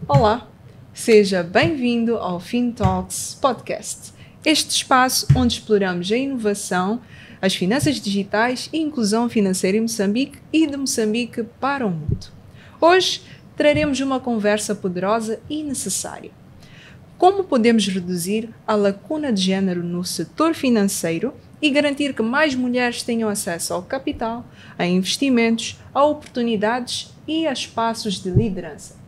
Olá, seja bem-vindo ao FinTalks Podcast, este espaço onde exploramos a inovação, as finanças digitais e inclusão financeira em Moçambique e de Moçambique para o mundo. Hoje traremos uma conversa poderosa e necessária. Como podemos reduzir a lacuna de género no setor financeiro e garantir que mais mulheres tenham acesso ao capital, a investimentos, a oportunidades e a espaços de liderança?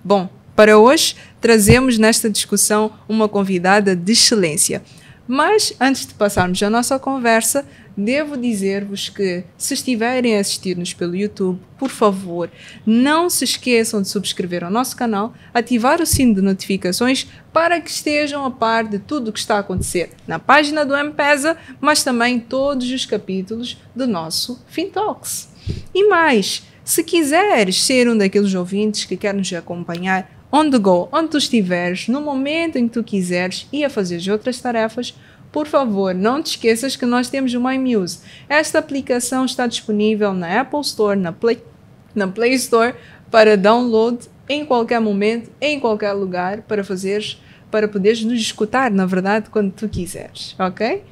Bom, para hoje trazemos nesta discussão uma convidada de excelência. Mas antes de passarmos a nossa conversa, devo dizer-vos que, se estiverem a assistir-nos pelo YouTube, por favor, não se esqueçam de subscrever ao nosso canal, ativar o sino de notificações para que estejam a par de tudo o que está a acontecer na página do M-Pesa, mas também todos os capítulos do nosso FinTalks. E mais, se quiseres ser um daqueles ouvintes que quer nos acompanhar on the go, onde tu estiveres, no momento em que tu quiseres e a fazer outras tarefas, por favor, não te esqueças que nós temos o MyMuse. Esta aplicação está disponível na Apple Store, na Play Store, para download em qualquer momento, em qualquer lugar, para poderes nos escutar, na verdade, quando tu quiseres, ok?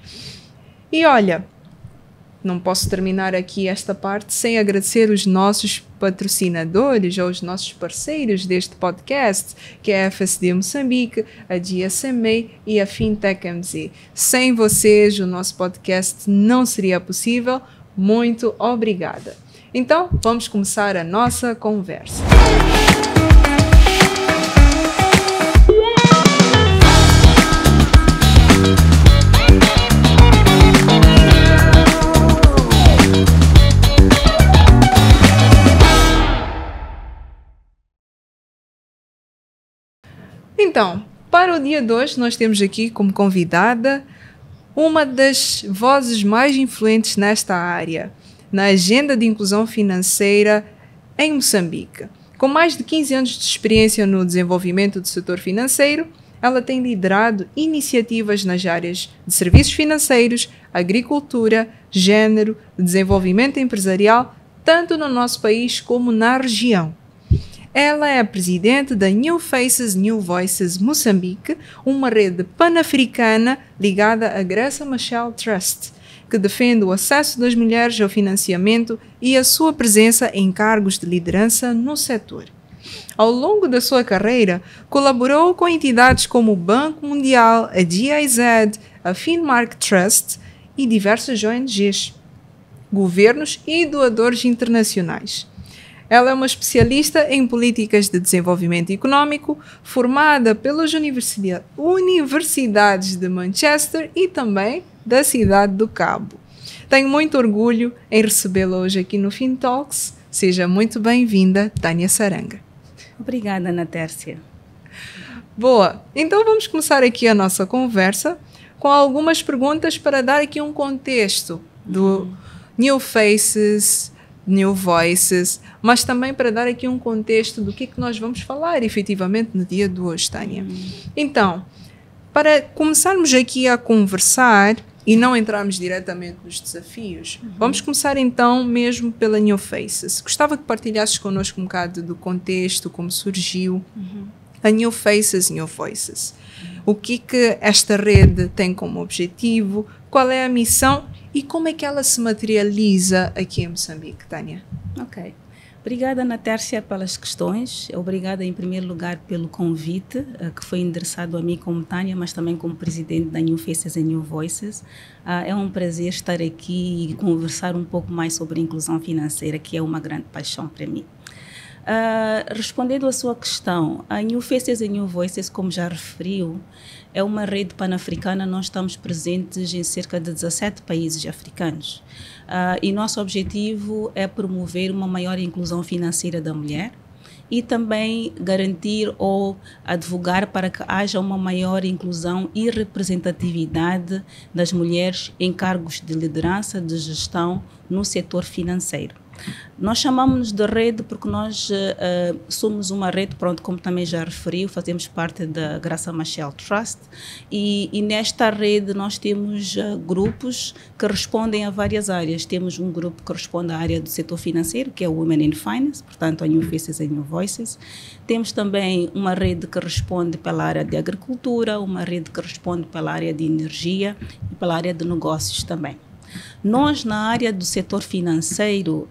E olha, não posso terminar aqui esta parte sem agradecer os nossos patrocinadores ou os nossos parceiros deste podcast, que é a FSD Moçambique, a GSMA e a Fintech MZ. Sem vocês, o nosso podcast não seria possível. Muito obrigada. Então, vamos começar a nossa conversa. Então, para o dia de hoje, nós temos aqui como convidada uma das vozes mais influentes nesta área, na agenda de inclusão financeira em Moçambique. Com mais de 15 anos de experiência no desenvolvimento do setor financeiro, ela tem liderado iniciativas nas áreas de serviços financeiros, agricultura, género, desenvolvimento empresarial, tanto no nosso país como na região. Ela é a presidente da New Faces, New Voices Moçambique, uma rede pan-africana ligada à Graça Machel Trust, que defende o acesso das mulheres ao financiamento e a sua presença em cargos de liderança no setor. Ao longo da sua carreira, colaborou com entidades como o Banco Mundial, a GIZ, a Finmark Trust e diversas ONGs, governos e doadores internacionais. Ela é uma especialista em políticas de desenvolvimento econômico, formada pelas universidades de Manchester e também da cidade do Cabo. Tenho muito orgulho em recebê-la hoje aqui no FinTalks. Seja muito bem-vinda, Tânia Saranga. Obrigada, Ana Tércia. Boa, então vamos começar aqui a nossa conversa com algumas perguntas para dar aqui um contexto do New Faces, New Voices, mas também para dar aqui um contexto do que nós vamos falar efetivamente no dia de hoje, Tânia. Então, para começarmos aqui a conversar e não entrarmos diretamente nos desafios, vamos começar então mesmo pela New Faces. Gostava que partilhasses connosco um bocado do contexto, como surgiu a New Faces, New Voices. O que esta rede tem como objetivo, qual é a missão e como é que ela se materializa aqui em Moçambique, Tânia? Ok. Obrigada, Ana Tércia, pelas questões. Obrigada, em primeiro lugar, pelo convite que foi endereçado a mim como Tânia, mas também como presidente da New Faces and New Voices. É um prazer estar aqui e conversar um pouco mais sobre a inclusão financeira, que é uma grande paixão para mim. Respondendo à sua questão, a New Faces and New Voices, como já referiu, é uma rede pan-africana. Nós estamos presentes em cerca de 17 países africanos. E nosso objetivo é promover uma maior inclusão financeira da mulher e também garantir ou advogar para que haja uma maior inclusão e representatividade das mulheres em cargos de liderança, de gestão no setor financeiro. Nós chamamos de rede porque nós somos uma rede, pronto, como também já referiu, fazemos parte da Graça Machel Trust e nesta rede nós temos grupos que respondem a várias áreas. Temos um grupo que responde à área do setor financeiro, que é o Women in Finance, portanto a New Faces and New Voices. Temos também uma rede que responde pela área de agricultura, uma rede que responde pela área de energia e pela área de negócios também. Nós, na área do setor financeiro,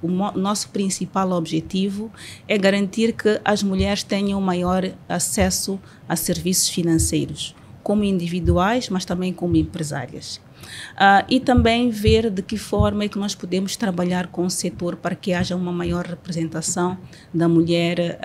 o nosso principal objetivo é garantir que as mulheres tenham maior acesso a serviços financeiros, como individuais, mas também como empresárias. E também ver de que forma é que nós podemos trabalhar com o setor para que haja uma maior representação da mulher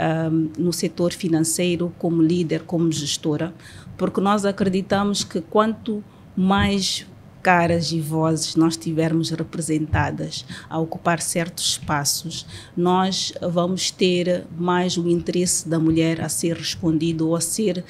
no setor financeiro, como líder, como gestora, porque nós acreditamos que quanto mais caras e vozes nós tivermos representadas a ocupar certos espaços, nós vamos ter mais o interesse da mulher a ser respondido ou a ser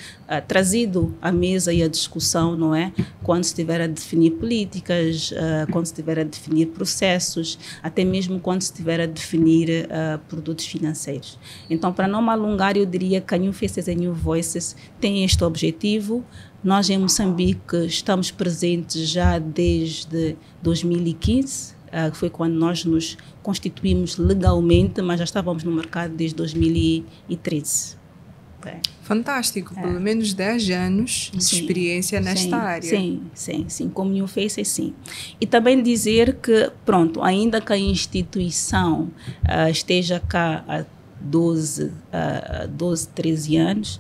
trazido à mesa e à discussão, não é? Quando se estiver a definir políticas, quando se estiver a definir processos, até mesmo quando se estiver a definir produtos financeiros. Então, para não me alongar, eu diria que a New Faces and New Voices tem este objetivo. Nós, em Moçambique, estamos presentes já desde 2015, que foi quando nós nos constituímos legalmente, mas já estávamos no mercado desde 2013. Fantástico, pelo menos 10 anos de experiência nesta área. Sim, como New Faces, sim. E também dizer que, pronto, ainda que a instituição esteja cá há 12, 13 anos,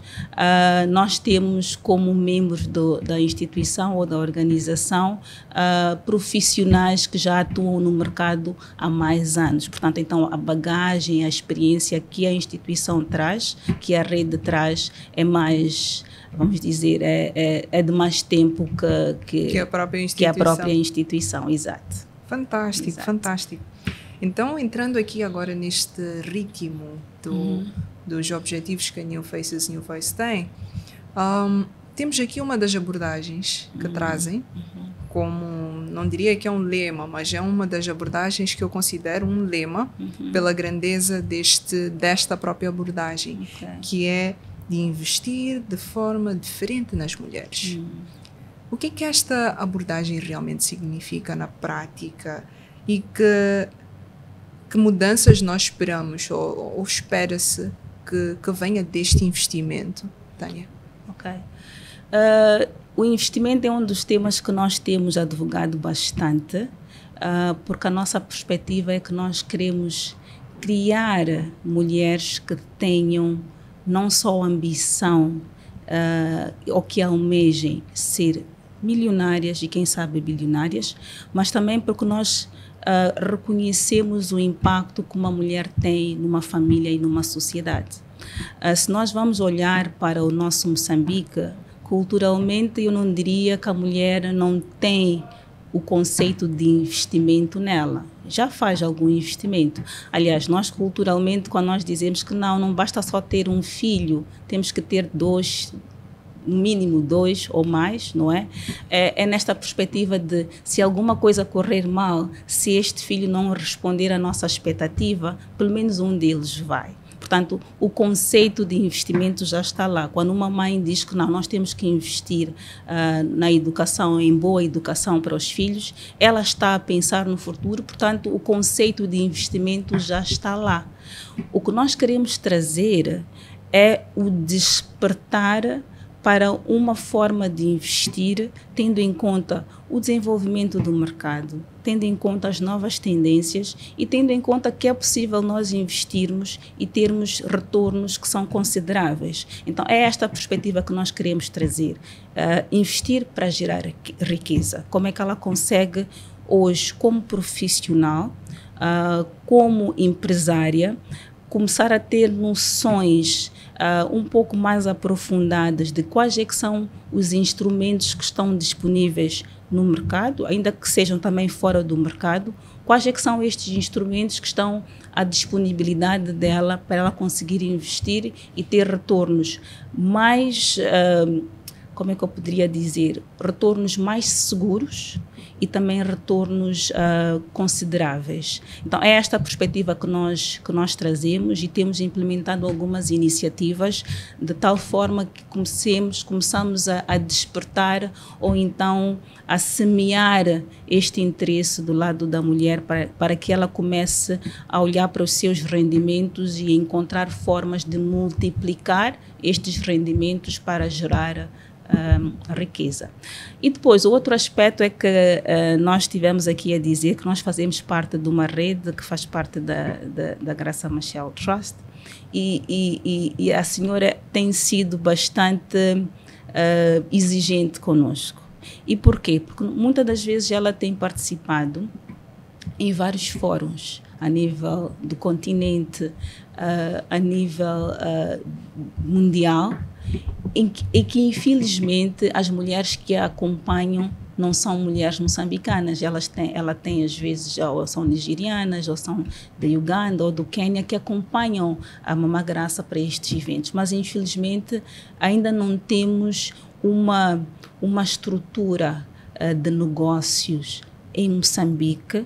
nós temos como membros da instituição ou da organização profissionais que já atuam no mercado há mais anos. Portanto, então, a bagagem, a experiência que a instituição traz, que a rede traz, é mais, vamos dizer, é de mais tempo que a própria instituição. Exato. Fantástico, exato. Fantástico. Então, entrando aqui agora neste ritmo dos objetivos que a New Faces New Voice tem, temos aqui uma das abordagens que trazem, como, não diria que é um lema, mas é uma das abordagens que eu considero um lema pela grandeza desta própria abordagem, que é de investir de forma diferente nas mulheres. O que é que esta abordagem realmente significa na prática e que mudanças nós esperamos ou espera-se que venha deste investimento, Tânia? Ok. O investimento é um dos temas que nós temos advogado bastante, porque a nossa perspectiva é que nós queremos criar mulheres que tenham não só ambição ou que almejem ser milionárias e quem sabe bilionárias, mas também porque nós reconhecemos o impacto que uma mulher tem numa família e numa sociedade. Se nós vamos olhar para o nosso Moçambique, culturalmente eu não diria que a mulher não tem o conceito de investimento nela. Já faz algum investimento. Aliás, nós culturalmente, quando nós dizemos que não basta só ter um filho, temos que ter dois, no mínimo 2 ou mais, não é? É nesta perspectiva de se alguma coisa correr mal, se este filho não responder à nossa expectativa, pelo menos um deles vai. Portanto, o conceito de investimento já está lá. Quando uma mãe diz que não, nós temos que investir na educação, em boa educação para os filhos, ela está a pensar no futuro, portanto, o conceito de investimento já está lá. O que nós queremos trazer é o despertar para uma forma de investir, tendo em conta o desenvolvimento do mercado, tendo em conta as novas tendências e tendo em conta que é possível nós investirmos e termos retornos que são consideráveis. Então, é esta perspectiva que nós queremos trazer. Investir para gerar riqueza. Como é que ela consegue hoje, como profissional, como empresária, começar a ter noções um pouco mais aprofundadas de quais é que são os instrumentos que estão disponíveis no mercado, ainda que sejam também fora do mercado, quais é que são estes instrumentos que estão à disponibilidade dela para ela conseguir investir e ter retornos mais como é que eu poderia dizer, retornos mais seguros e também retornos consideráveis. Então, é esta a perspectiva que nós trazemos e temos implementado algumas iniciativas de tal forma que começamos a despertar ou então a semear este interesse do lado da mulher para que ela comece a olhar para os seus rendimentos e encontrar formas de multiplicar estes rendimentos para gerar riqueza. E depois, o outro aspecto é que nós tivemos aqui a dizer que nós fazemos parte de uma rede que faz parte da Graça Machel Trust e a senhora tem sido bastante exigente conosco. E por quê? Porque muitas das vezes ela tem participado em vários fóruns a nível do continente, a nível mundial, em que infelizmente as mulheres que a acompanham não são mulheres moçambicanas, ela tem às vezes, ou são nigerianas, ou são da Uganda ou do Quênia, que acompanham a Mamã Graça para estes eventos, mas infelizmente ainda não temos uma estrutura de negócios em Moçambique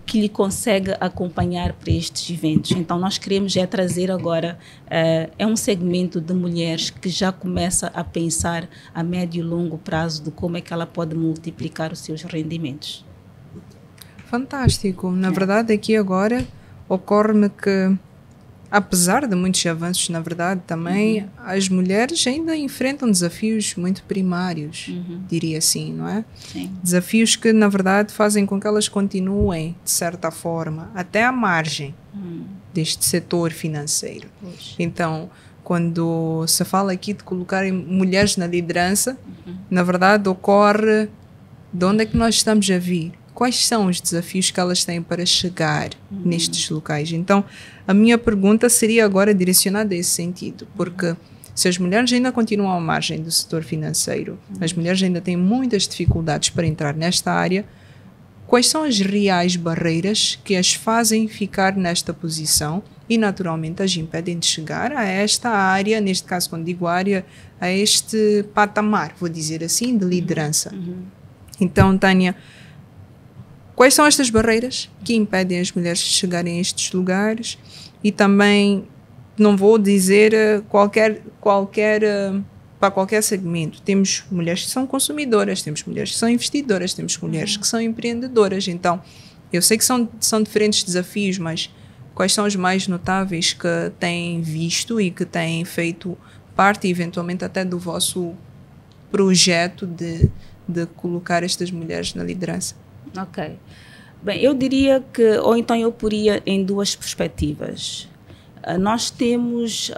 que lhe consegue acompanhar para estes eventos. Então, nós queremos trazer agora, é um segmento de mulheres que já começa a pensar a médio e longo prazo de como é que ela pode multiplicar os seus rendimentos. Fantástico. Na verdade, aqui agora ocorre-me que, apesar de muitos avanços, na verdade, também as mulheres ainda enfrentam desafios muito primários, diria assim, não é? Sim. Desafios que, na verdade, fazem com que elas continuem, de certa forma, até à margem deste setor financeiro. Pois. Então, quando se fala aqui de colocar mulheres na liderança, na verdade, ocorre de onde é que nós estamos a vir? Quais são os desafios que elas têm para chegar nestes locais? Então, a minha pergunta seria agora direcionada a esse sentido, porque se as mulheres ainda continuam à margem do setor financeiro, as mulheres ainda têm muitas dificuldades para entrar nesta área, quais são as reais barreiras que as fazem ficar nesta posição e, naturalmente, as impedem de chegar a esta área, neste caso, quando digo área, a este patamar, vou dizer assim, de liderança. Então, Tânia, quais são estas barreiras que impedem as mulheres de chegarem a estes lugares? E também, não vou dizer para qualquer segmento. Temos mulheres que são consumidoras, temos mulheres que são investidoras, temos mulheres que são empreendedoras. Então, eu sei que são diferentes desafios, mas quais são os mais notáveis que têm visto e que têm feito parte, eventualmente, até do vosso projeto de colocar estas mulheres na liderança? Ok. Bem, eu diria que, ou então eu poria em duas perspectivas. Nós temos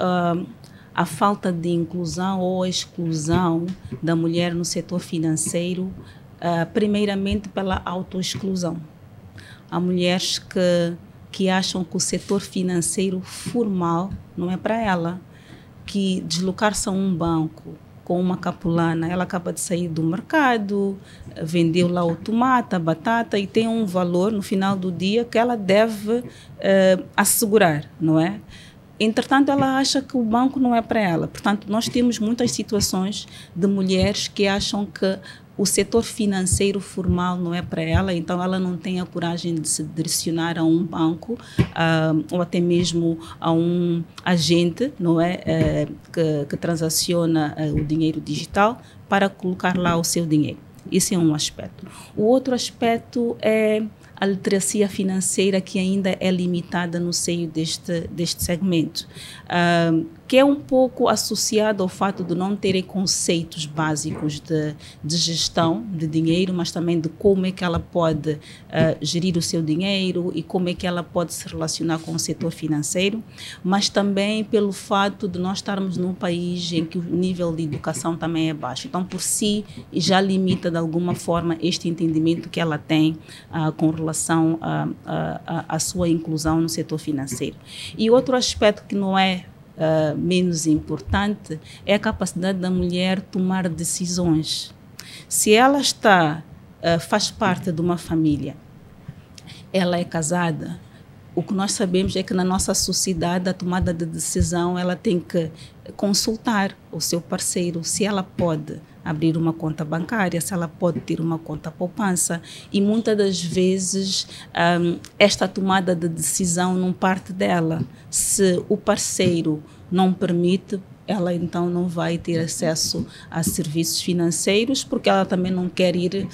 a falta de inclusão ou a exclusão da mulher no setor financeiro, primeiramente pela autoexclusão. Há mulheres que acham que o setor financeiro formal não é para ela, que deslocar-se a um banco com uma capulana, ela acaba de sair do mercado, vendeu lá o tomate, a batata e tem um valor no final do dia que ela deve assegurar, não é? Entretanto, ela acha que o banco não é para ela. Portanto, nós temos muitas situações de mulheres que acham que o setor financeiro formal não é para ela, então ela não tem a coragem de se direcionar a um banco ou até mesmo a um agente, não é, que transaciona o dinheiro digital para colocar lá o seu dinheiro. Esse é um aspecto. O outro aspecto é a literacia financeira, que ainda é limitada no seio deste segmento, que é um pouco associado ao fato de não terem conceitos básicos de gestão de dinheiro, mas também de como é que ela pode gerir o seu dinheiro e como é que ela pode se relacionar com o setor financeiro, mas também pelo fato de nós estarmos num país em que o nível de educação também é baixo. Então, por si, já limita de alguma forma este entendimento que ela tem com relação à sua inclusão no setor financeiro. E outro aspecto que não é menos importante é a capacidade da mulher tomar decisões. Se ela faz parte de uma família, ela é casada, o que nós sabemos é que na nossa sociedade a tomada de decisão ela tem que consultar o seu parceiro se ela pode abrir uma conta bancária, se ela pode ter uma conta poupança, e muitas das vezes esta tomada de decisão não parte dela. Se o parceiro não permite, ela então não vai ter acesso a serviços financeiros, porque ela também não quer ir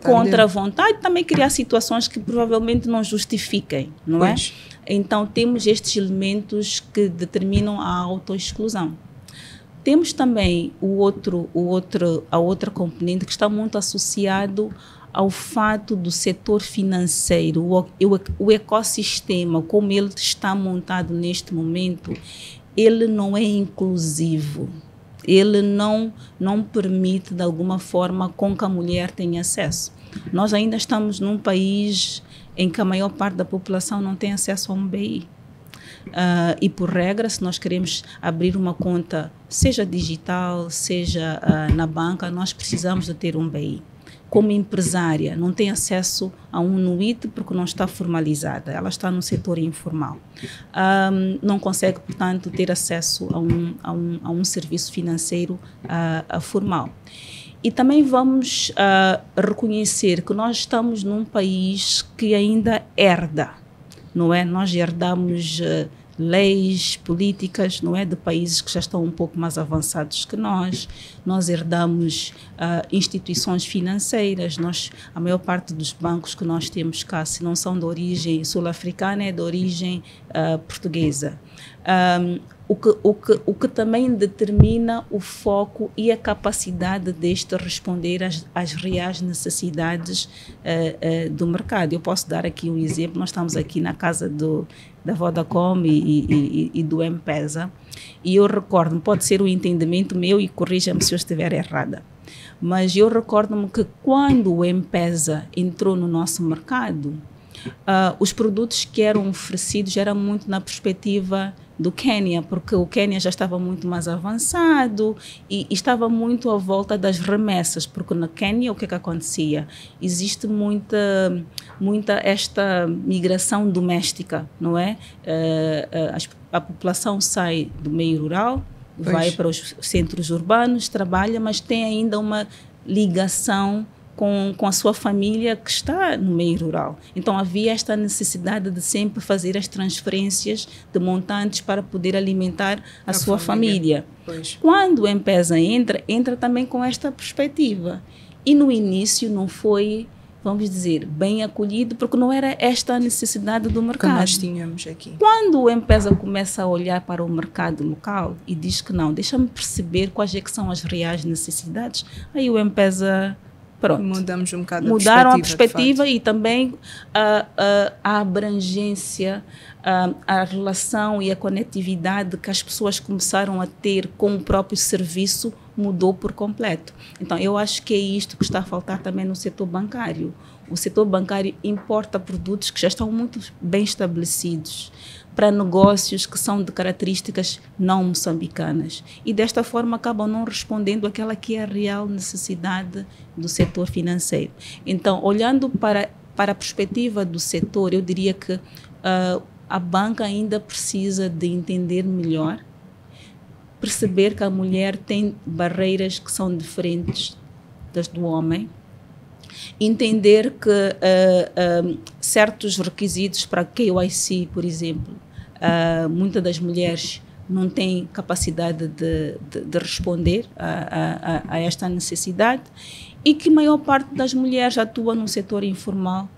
contra a vontade, também criar situações que provavelmente não justifiquem, não é? Então temos estes elementos que determinam a autoexclusão. Temos também a outra componente que está muito associado ao fato do setor financeiro, o ecossistema, como ele está montado neste momento, ele não é inclusivo. Ele não permite, de alguma forma, com que a mulher tenha acesso. Nós ainda estamos num país em que a maior parte da população não tem acesso a um BI. E por regra, se nós queremos abrir uma conta, seja digital, seja na banca, nós precisamos de ter um BI. Como empresária, não tem acesso a um NUIT porque não está formalizada, ela está no setor informal. Não consegue, portanto, ter acesso a um serviço financeiro formal. E também vamos reconhecer que nós estamos num país que ainda herda, não é? Nós herdamos leis, políticas, não é, de países que já estão um pouco mais avançados que nós. Nós herdamos instituições financeiras. A maior parte dos bancos que nós temos cá, se não são de origem sul-africana, é de origem portuguesa. O que também determina o foco e a capacidade deste responder às reais necessidades do mercado. Eu posso dar aqui um exemplo. Nós estamos aqui na casa da Vodacom e do M-Pesa, e eu recordo-me, pode ser um entendimento meu e corrija-me se eu estiver errada, mas eu recordo-me que quando o M-Pesa entrou no nosso mercado, os produtos que eram oferecidos eram muito na perspectiva do Quênia, porque o Quênia já estava muito mais avançado e estava muito à volta das remessas, porque na Quênia o que é que acontecia? Existe muita esta migração doméstica, não é? A população sai do meio rural, vai para os centros urbanos, trabalha, mas tem ainda uma ligação com a sua família que está no meio rural. Então havia esta necessidade de sempre fazer as transferências de montantes para poder alimentar a sua família. Quando o M-Pesa entra também com esta perspectiva. E no início não foi, vamos dizer, bem acolhido, porque não era esta a necessidade do mercado. Que nós tínhamos aqui. Quando o M-Pesa começa a olhar para o mercado local e diz que não, deixa-me perceber quais é que são as reais necessidades, aí o M-Pesa... Pronto. Mudamos um bocado Mudaram a perspectiva e também a abrangência, a relação e a conectividade que as pessoas começaram a ter com o próprio serviço mudou por completo. Então, eu acho que é isto que está a faltar também no setor bancário. O setor bancário importa produtos que já estão muito bem estabelecidos para negócios que são de características não moçambicanas. E desta forma acabam não respondendo àquela que é a real necessidade do setor financeiro. Então, olhando para a perspectiva do setor, eu diria que a banca ainda precisa de entender melhor, perceber que a mulher tem barreiras que são diferentes das do homem, entender que certos requisitos para KYC, por exemplo, muitas das mulheres não têm capacidade de responder a esta necessidade, e que a maior parte das mulheres atua no setor informal,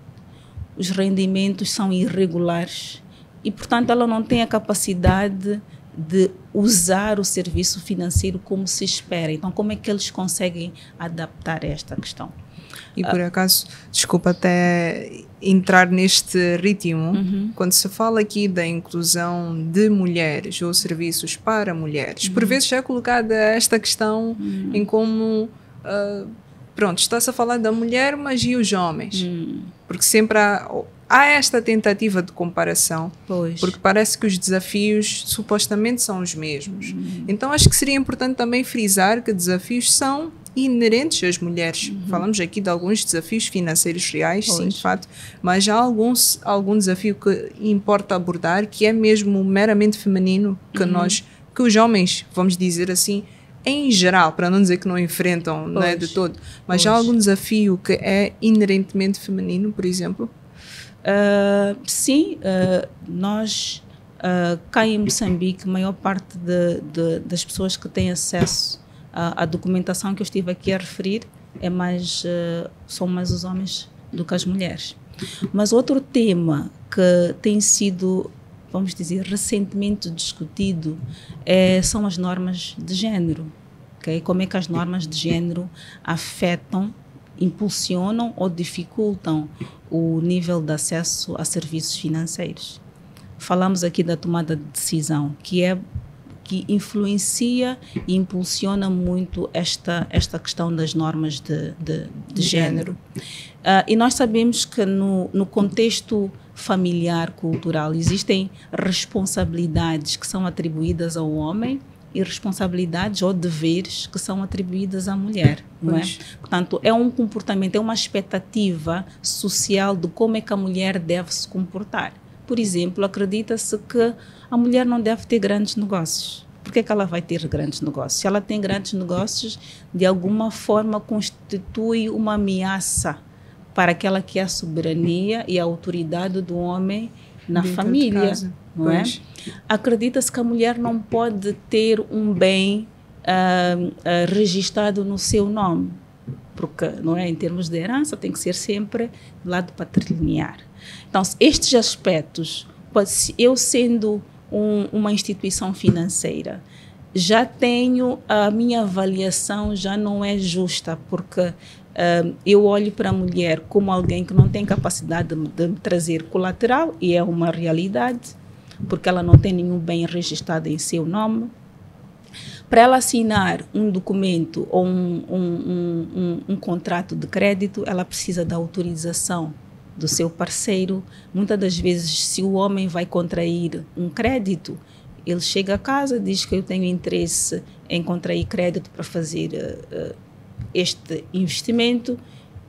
os rendimentos são irregulares e, portanto, ela não tem a capacidade de usar o serviço financeiro como se espera. Então, como é que eles conseguem adaptar esta questão? E por acaso, desculpa até entrar neste ritmo, quando se fala aqui da inclusão de mulheres ou serviços para mulheres, por vezes já é colocada esta questão em como, pronto, está-se a falar da mulher, mas e os homens? Porque sempre há esta tentativa de comparação, porque parece que os desafios supostamente são os mesmos. Então acho que seria importante também frisar que desafios são inerentes às mulheres. Falamos aqui de alguns desafios financeiros reais, sim, de fato, mas há algum desafio que importa abordar, que é mesmo meramente feminino, que os homens, vamos dizer assim, em geral, para não dizer que não enfrentam, não é, de todo, mas há algum desafio que é inerentemente feminino, por exemplo? Sim, nós cá em Moçambique, a maior parte das pessoas que têm acesso à documentação que eu estive aqui a referir são mais os homens do que as mulheres. Mas outro tema que tem sido, vamos dizer, recentemente discutido são as normas de género. Okay? Como é que as normas de género afetam, impulsionam ou dificultam o nível de acesso a serviços financeiros. Falamos aqui da tomada de decisão, que influencia e impulsiona muito esta questão das normas de género. E nós sabemos que no contexto familiar, cultural, existem responsabilidades que são atribuídas ao homem e responsabilidades ou deveres que são atribuídas à mulher, não é? Portanto, é um comportamento, é uma expectativa social de como é que a mulher deve se comportar. Por exemplo, acredita-se que a mulher não deve ter grandes negócios. Por que ela vai ter grandes negócios? Se ela tem grandes negócios, de alguma forma constitui uma ameaça para aquela que é a soberania e a autoridade do homem na família, não é? Acredita-se que a mulher não pode ter um bem registrado no seu nome, porque, não é, em termos de herança tem que ser sempre do lado patrilinear. Então, estes aspectos, eu sendo uma instituição financeira, já tenho a minha avaliação, já não é justa, porque eu olho para a mulher como alguém que não tem capacidade de trazer colateral, e é uma realidade, porque ela não tem nenhum bem registrado em seu nome. Para ela assinar um documento ou um contrato de crédito, ela precisa da autorização do seu parceiro. Muitas das vezes, se o homem vai contrair um crédito, ele chega a casa, diz que eu tenho interesse em contrair crédito para fazer este investimento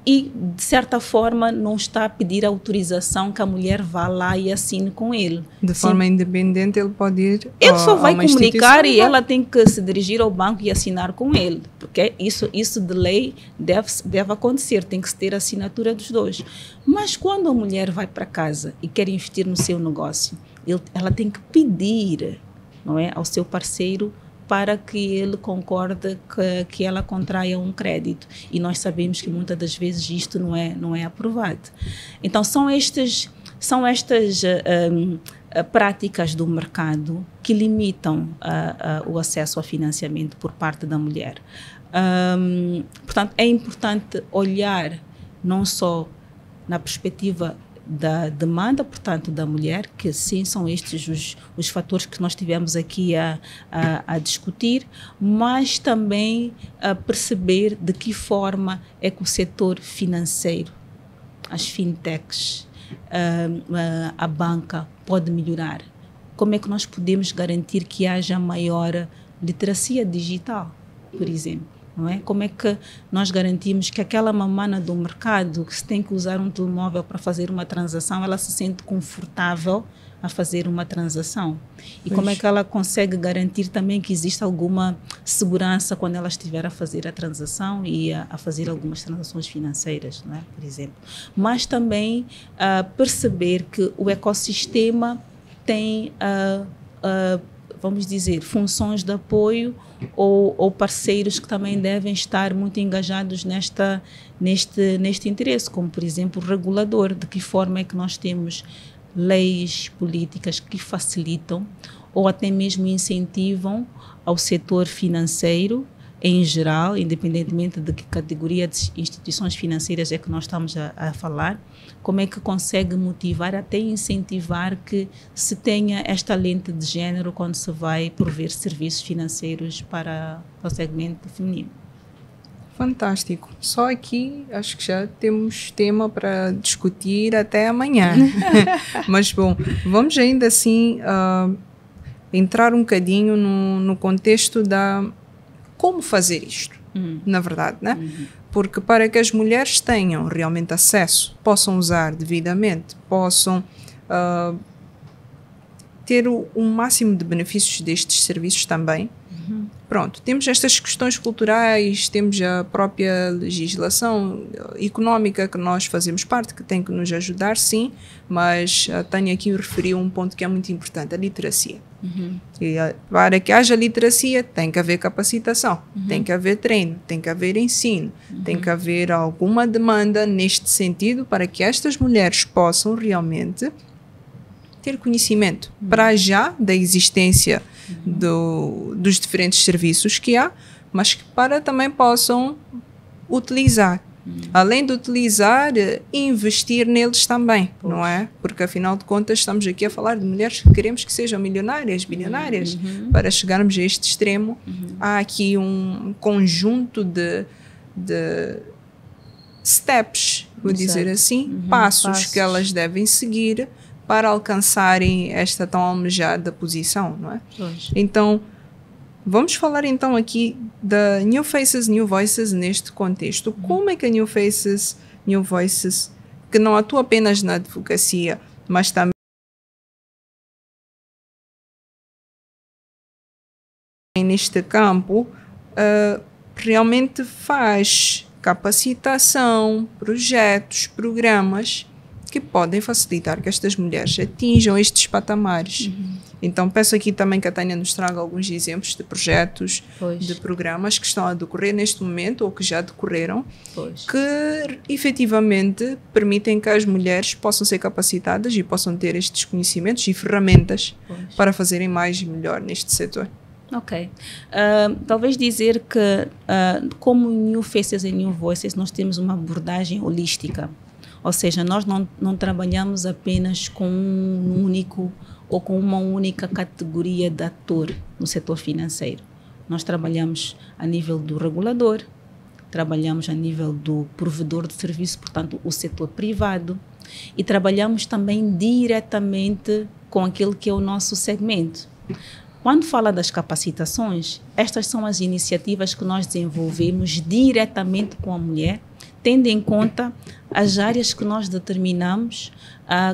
e, de certa forma, não está a pedir autorização que a mulher vá lá e assine com ele. De forma independente, ele pode ir ele só vai comunicar e ela tem que se dirigir ao banco e assinar com ele, porque isso de lei deve acontecer, tem que se ter a assinatura dos dois. Mas quando a mulher vai para casa e quer investir no seu negócio, ela tem que pedir, não é, ao seu parceiro para que ele concorde que ela contraia um crédito. E nós sabemos que muitas das vezes isto não é aprovado. Então, são estas práticas do mercado que limitam o acesso ao financiamento por parte da mulher. Portanto, é importante olhar não só na perspectiva da demanda, portanto, da mulher, que sim, são estes os fatores que nós tivemos aqui a discutir, mas também a perceber de que forma é que o setor financeiro, as fintechs, a banca pode melhorar. Como é que nós podemos garantir que haja maior literacia digital, por exemplo? Não é? Como é que nós garantimos que aquela mamana do mercado que se tem que usar um telemóvel para fazer uma transação, ela se sente confortável a fazer uma transação? E como é que ela consegue garantir também que existe alguma segurança quando ela estiver a fazer a transação e a fazer algumas transações financeiras, não é? Por exemplo. Mas também perceber que o ecossistema tem vamos dizer, funções de apoio ou parceiros que também devem estar muito engajados neste interesse, como, por exemplo, o regulador. De que forma é que nós temos leis, políticas que facilitam ou até mesmo incentivam ao setor financeiro em geral, independentemente de que categoria de instituições financeiras é que nós estamos a falar, como é que consegue motivar, até incentivar que se tenha esta lente de género quando se vai prover serviços financeiros para o segmento feminino. Fantástico. Só aqui acho que já temos tema para discutir até amanhã. Mas bom, vamos ainda assim entrar um bocadinho no contexto da como fazer isto. na verdade, né? Porque para que as mulheres tenham realmente acesso, possam usar devidamente, possam ter o máximo de benefícios destes serviços também. Pronto, temos estas questões culturais, temos a própria legislação económica que nós fazemos parte, que tem que nos ajudar, sim, mas a Tânia aqui referiu um ponto que é muito importante, a literacia. E para que haja literacia, tem que haver capacitação, tem que haver treino, tem que haver ensino, tem que haver alguma demanda neste sentido para que estas mulheres possam realmente ter conhecimento para já da existência dos diferentes serviços que há, mas que para também possam utilizar. Além de utilizar, investir neles também, não é? Porque afinal de contas estamos aqui a falar de mulheres que queremos que sejam milionárias, bilionárias. Para chegarmos a este extremo, há aqui um conjunto de steps, vou dizer assim, passos que elas devem seguir para alcançarem esta tão almejada posição, não é? Então, vamos falar então aqui da New Faces, New Voices neste contexto. Como é que a New Faces, New Voices, que não atua apenas na advocacia, mas também neste campo, realmente faz capacitação, projetos, programas que podem facilitar que estas mulheres atinjam estes patamares. Então peço aqui também que a Tânia nos traga alguns exemplos de projetos, de programas que estão a decorrer neste momento ou que já decorreram, que efetivamente permitem que as mulheres possam ser capacitadas e possam ter estes conhecimentos e ferramentas para fazerem mais e melhor neste setor. Ok. Talvez dizer que como New Faces e New Voices nós temos uma abordagem holística. Ou seja, nós não trabalhamos apenas com um único ou com uma única categoria de ator no setor financeiro. Nós trabalhamos a nível do regulador, trabalhamos a nível do provedor de serviço, portanto, o setor privado, e trabalhamos também diretamente com aquele que é o nosso segmento. Quando fala das capacitações, estas são as iniciativas que nós desenvolvemos diretamente com a mulher, tendo em conta as áreas que nós determinamos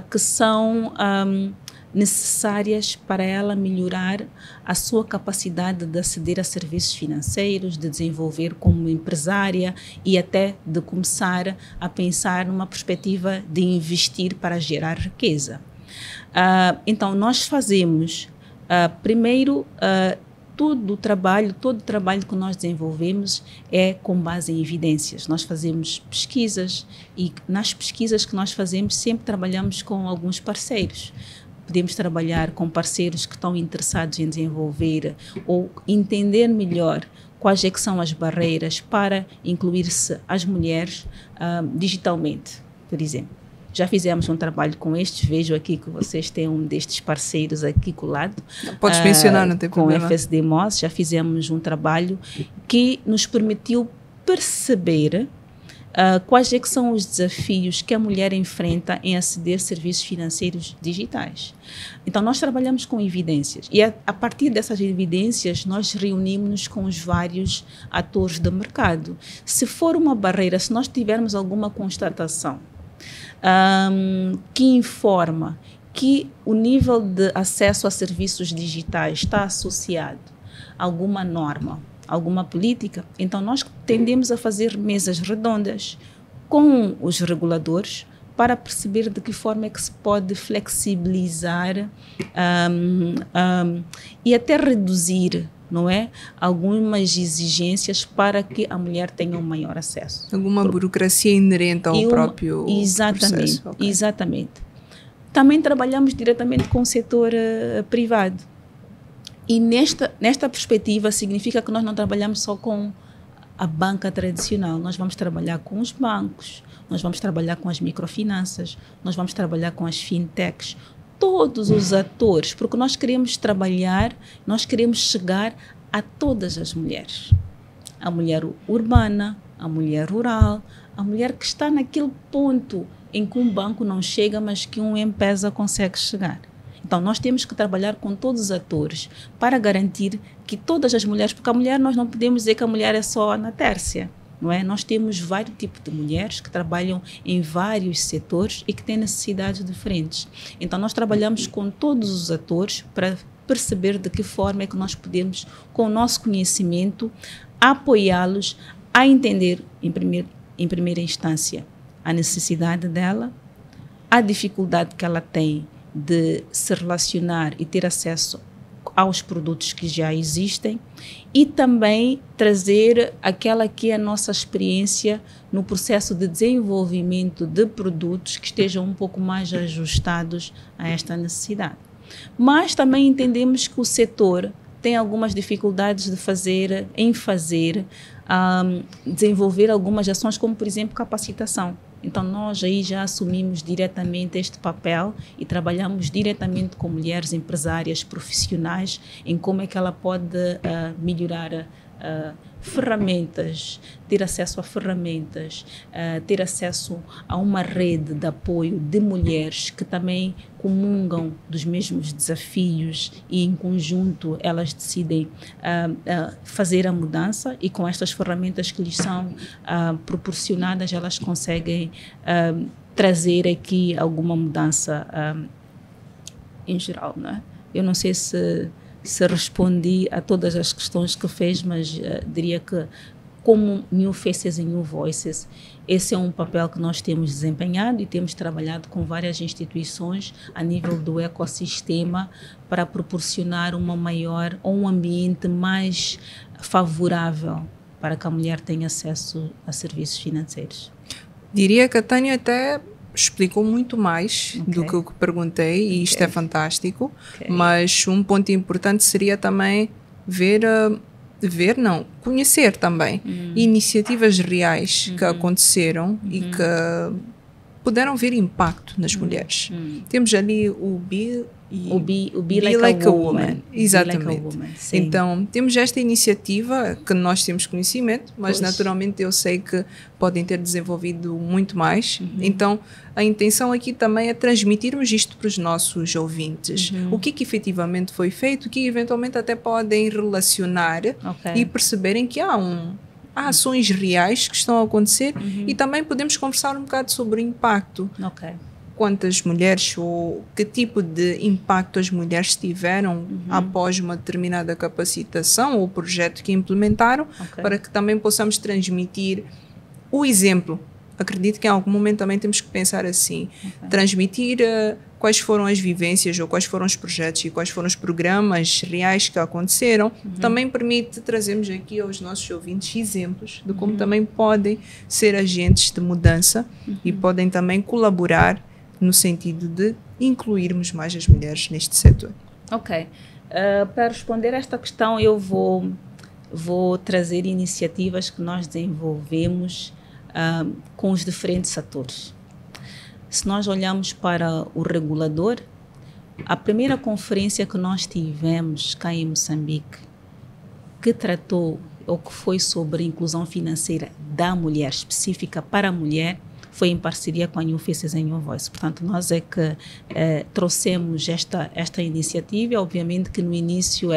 que são necessárias para ela melhorar a sua capacidade de aceder a serviços financeiros, de desenvolver como empresária e até de começar a pensar numa perspectiva de investir para gerar riqueza. Então, nós fazemos, primeiro, todo o trabalho que nós desenvolvemos é com base em evidências. Nós fazemos pesquisas e nas pesquisas que nós fazemos sempre trabalhamos com alguns parceiros. Podemos trabalhar com parceiros que estão interessados em desenvolver ou entender melhor quais é que são as barreiras para incluir-se as mulheres digitalmente, por exemplo. Já fizemos um trabalho com estes, vejo aqui que vocês têm um destes parceiros aqui colado. Podes mencionar, não tem problema. Com a FSD Moss, já fizemos um trabalho que nos permitiu perceber quais é que são os desafios que a mulher enfrenta em aceder a serviços financeiros digitais. Então, nós trabalhamos com evidências e a partir dessas evidências nós reunimos-nos com os vários atores do mercado. Se for uma barreira, se nós tivermos alguma constatação que informa que o nível de acesso a serviços digitais está associado a alguma norma, alguma política, então nós tendemos a fazer mesas redondas com os reguladores para perceber de que forma é que se pode flexibilizar e até reduzir, não é, algumas exigências para que a mulher tenha um maior acesso. Alguma burocracia inerente ao próprio processo. Okay. Exatamente. Também trabalhamos diretamente com o setor privado. E nesta perspectiva significa que nós não trabalhamos só com a banca tradicional, nós vamos trabalhar com os bancos, nós vamos trabalhar com as microfinanças, nós vamos trabalhar com as fintechs, todos os atores, porque nós queremos trabalhar, nós queremos chegar a todas as mulheres. A mulher urbana, a mulher rural, a mulher que está naquele ponto em que um banco não chega, mas que um M-Pesa consegue chegar. Então, nós temos que trabalhar com todos os atores para garantir que todas as mulheres, porque a mulher, nós não podemos dizer que a mulher é só na Tércia, não é? Nós temos vários tipos de mulheres que trabalham em vários setores e que têm necessidades diferentes. Então, nós trabalhamos com todos os atores para perceber de que forma é que nós podemos, com o nosso conhecimento, apoiá-los a entender, em primeira instância, a necessidade dela, a dificuldade que ela tem de se relacionar e ter acesso aos produtos que já existem e também trazer aquela que é a nossa experiência no processo de desenvolvimento de produtos que estejam um pouco mais ajustados a esta necessidade. Mas também entendemos que o setor tem algumas dificuldades em desenvolver algumas ações, como, por exemplo, capacitação. Então, nós aí já assumimos diretamente este papel e trabalhamos diretamente com mulheres empresárias profissionais em como é que ela pode melhorar ferramentas, ter acesso a ferramentas, ter acesso a uma rede de apoio de mulheres que também comungam dos mesmos desafios e, em conjunto, elas decidem fazer a mudança e, com estas ferramentas que lhes são proporcionadas, elas conseguem trazer aqui alguma mudança em geral, não é? Eu não sei se respondi a todas as questões que fez, mas diria que, como New Faces and New Voices, esse é um papel que nós temos desempenhado e temos trabalhado com várias instituições a nível do ecossistema para proporcionar um ambiente mais favorável para que a mulher tenha acesso a serviços financeiros. Diria que a Tânia até explicou muito mais do que o que perguntei e isto é fantástico, mas um ponto importante seria também conhecer também iniciativas reais que aconteceram e que puderam ver impacto nas mulheres. Temos ali o Be Like a Woman. Exatamente. Então, temos esta iniciativa que nós temos conhecimento, mas naturalmente eu sei que podem ter desenvolvido muito mais. Então, a intenção aqui também é transmitirmos isto para os nossos ouvintes. O que efetivamente foi feito, que eventualmente até podem relacionar e perceberem que há ações reais que estão a acontecer e também podemos conversar um bocado sobre o impacto. Quantas mulheres ou que tipo de impacto as mulheres tiveram após uma determinada capacitação ou projeto que implementaram, para que também possamos transmitir o exemplo. Acredito que em algum momento também temos que pensar assim, transmitir quais foram as vivências ou quais foram os projetos e quais foram os programas reais que aconteceram, também permite trazermos aqui aos nossos ouvintes exemplos de como também podem ser agentes de mudança e podem também colaborar no sentido de incluirmos mais as mulheres neste setor. Para responder a esta questão, eu vou trazer iniciativas que nós desenvolvemos com os diferentes atores. Se nós olharmos para o regulador, a primeira conferência que nós tivemos cá em Moçambique, que tratou ou que foi sobre a inclusão financeira da mulher, específica para a mulher, foi em parceria com a New Faces and New Voices. Portanto, nós é que trouxemos esta iniciativa. Obviamente que no início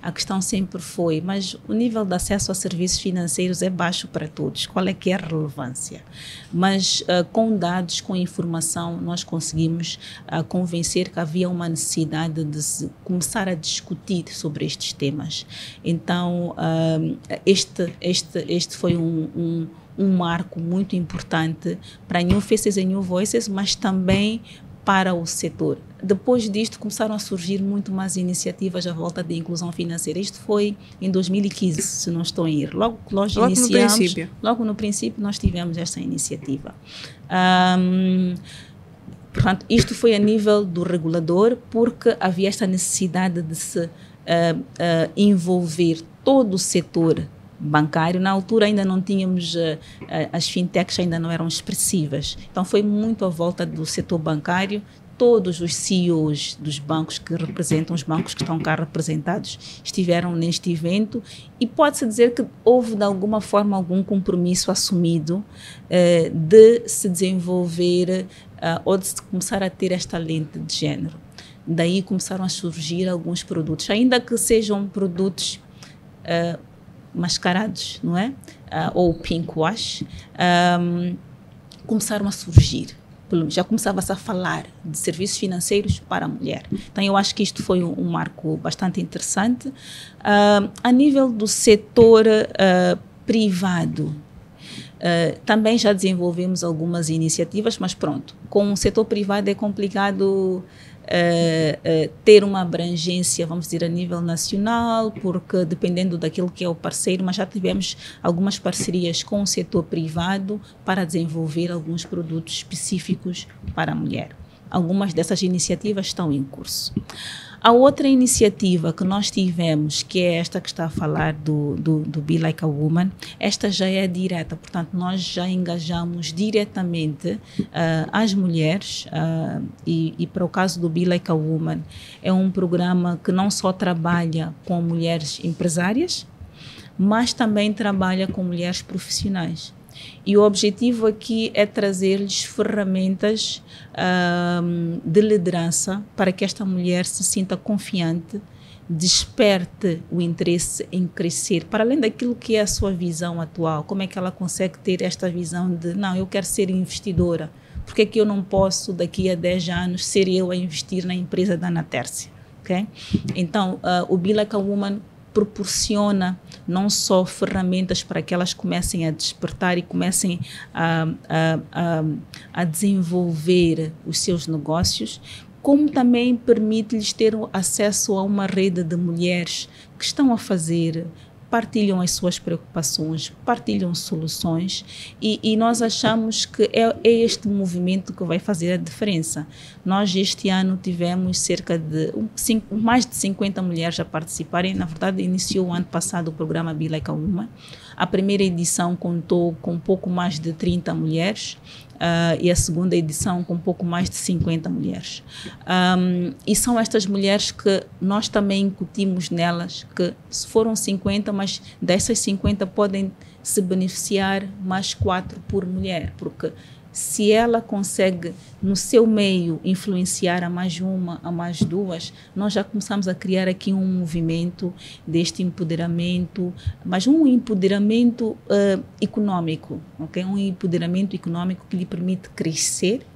a questão sempre foi, mas o nível de acesso a serviços financeiros é baixo para todos. Qual é que é a relevância? Mas com dados, com informação, nós conseguimos convencer que havia uma necessidade de começar a discutir sobre estes temas. Então, este foi um marco muito importante para a New Faces and New Voices, mas também para o setor. Depois disto, começaram a surgir muito mais iniciativas à volta da inclusão financeira. Isto foi em 2015, se não estou a ir. Logo no princípio, nós tivemos esta iniciativa. Portanto, isto foi a nível do regulador, porque havia esta necessidade de se envolver todo o setor bancário. Na altura ainda não tínhamos, as fintechs ainda não eram expressivas. Então foi muito à volta do setor bancário. Todos os CEOs dos bancos que representam, os bancos que estão cá representados, estiveram neste evento e pode-se dizer que houve de alguma forma algum compromisso assumido de se desenvolver ou de se começar a ter esta lente de género. daí começaram a surgir alguns produtos, ainda que sejam produtos mascarados, não é? Ou pink wash, começaram a surgir. Já começava-se a falar de serviços financeiros para a mulher. Então, eu acho que isto foi um marco bastante interessante. A nível do setor privado, também já desenvolvemos algumas iniciativas, mas pronto, com o setor privado é complicado ter uma abrangência, vamos dizer, a nível nacional, porque dependendo daquilo que é o parceiro, mas já tivemos algumas parcerias com o setor privado para desenvolver alguns produtos específicos para a mulher. Algumas dessas iniciativas estão em curso. A outra iniciativa que nós tivemos, que é esta que está a falar do Be Like a Woman, esta já é direta, portanto, nós já engajamos diretamente as mulheres e para o caso do Be Like a Woman, é um programa que não só trabalha com mulheres empresárias, mas também trabalha com mulheres profissionais. E o objetivo aqui é trazer-lhes ferramentas de liderança para que esta mulher se sinta confiante, desperte o interesse em crescer, para além daquilo que é a sua visão atual. Como é que ela consegue ter esta visão de, não, eu quero ser investidora, porque é que eu não posso daqui a 10 anos ser eu a investir na empresa da Ana Tércia? Okay? Então, o Be Like a Woman proporciona não só ferramentas para que elas comecem a despertar e comecem a desenvolver os seus negócios, como também permite-lhes ter acesso a uma rede de mulheres que estão a fazer, partilham as suas preocupações, partilham soluções e nós achamos que é este movimento que vai fazer a diferença. Nós este ano tivemos cerca de mais de 50 mulheres a participarem. Na verdade, iniciou o ano passado o programa Be Like a Woman. A primeira edição contou com pouco mais de 30 mulheres. E a segunda edição com um pouco mais de 50 mulheres. E são estas mulheres que nós também incutimos nelas, que se foram 50, mas dessas 50 podem se beneficiar mais 4 por mulher, porque se ela consegue, no seu meio, influenciar a mais uma, a mais duas, nós já começamos a criar aqui um movimento deste empoderamento, mas um empoderamento econômico, okay? Um empoderamento econômico que lhe permite crescer,